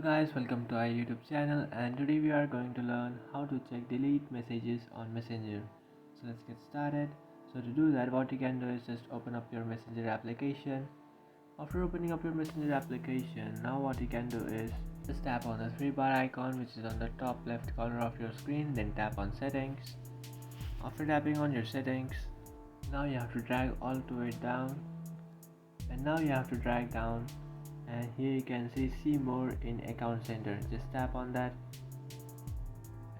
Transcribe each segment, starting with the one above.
Guys, welcome to our YouTube channel, and today we are going to learn how to check delete messages on Messenger. So let's get started. So to do that, what you can do is just open up your Messenger application. After opening up your Messenger application, now what you can do is just tap on the three bar icon which is on the top left corner of your screen, then tap on settings. After tapping on your settings, now you have to drag all the way down, and now you have to drag down, and here you can see more in account center. Just tap on that,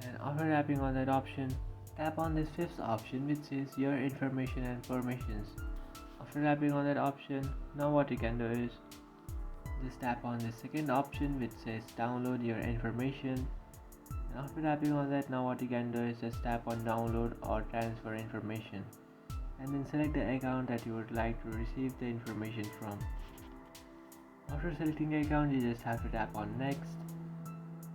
and after tapping on that option, tap on this fifth option which says your information and permissions. After tapping on that option, now what you can do is just tap on the second option which says download your information, and after tapping on that, now what you can do is just tap on download or transfer information, and then select the account that you would like to receive the information from. After selecting the account, you just have to tap on next.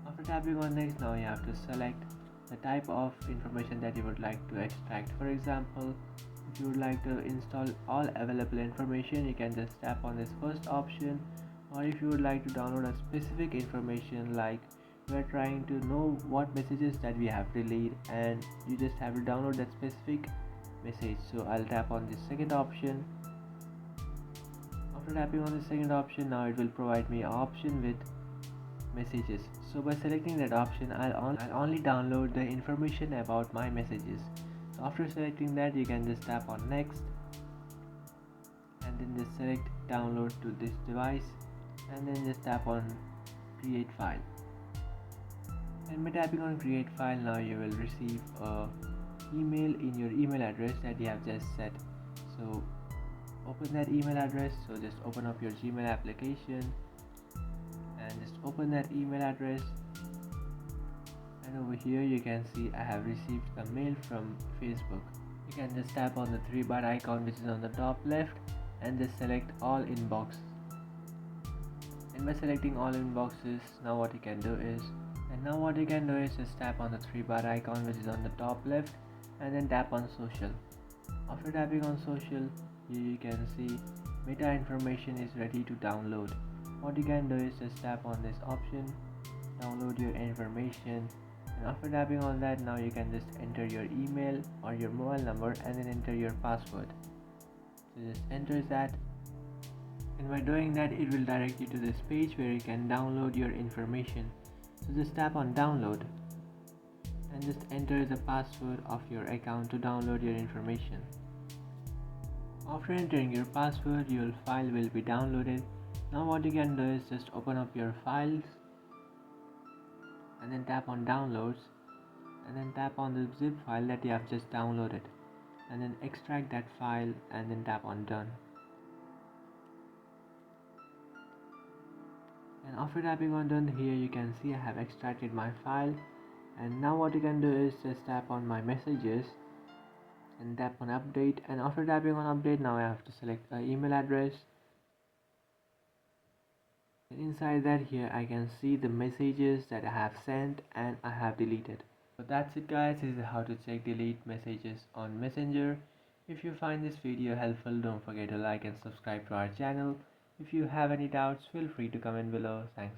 After tapping on next, now you have to select the type of information that you would like to extract. For example, if you would like to install all available information, you can just tap on this first option, or if you would like to download a specific information, like we are trying to know what messages that we have deleted, and you just have to download that specific message. So I'll tap on this second option. After tapping on the second option, now it will provide me an option with messages. So by selecting that option, I'll only download the information about my messages. So after selecting that, you can just tap on next, and then just select download to this device, and then just tap on create file. And by tapping on create file, now you will receive a email in your email address that you have just set. So open that email address. So just open up your Gmail application and just open that email address, and over here you can see I have received a mail from Facebook. You can just tap on the three bar icon which is on the top left and just select all inbox, and by selecting all inboxes, now what you can do is just tap on the three bar icon which is on the top left and then tap on social. After tapping on social, you can see meta information is ready to download. What you can do is just tap on this option, download your information, and after tapping on that, now you can just enter your email or your mobile number and then enter your password. So just enter that, and by doing that, it will direct you to this page where you can download your information. So just tap on download and just enter the password of your account to download your information. After entering your password, your file will be downloaded. Now what you can do is just open up your files and then tap on downloads, and then tap on the zip file that you have just downloaded, and then extract that file and then tap on done. And after tapping on done, here you can see I have extracted my file, and now what you can do is just tap on my messages and tap on update, and after tapping on update, now I have to select an email address, and inside that, here I can see the messages that I have sent and I have deleted. So that's it guys, this is how to check delete messages on Messenger. If you find this video helpful, don't forget to like and subscribe to our channel. If you have any doubts, feel free to comment below. Thanks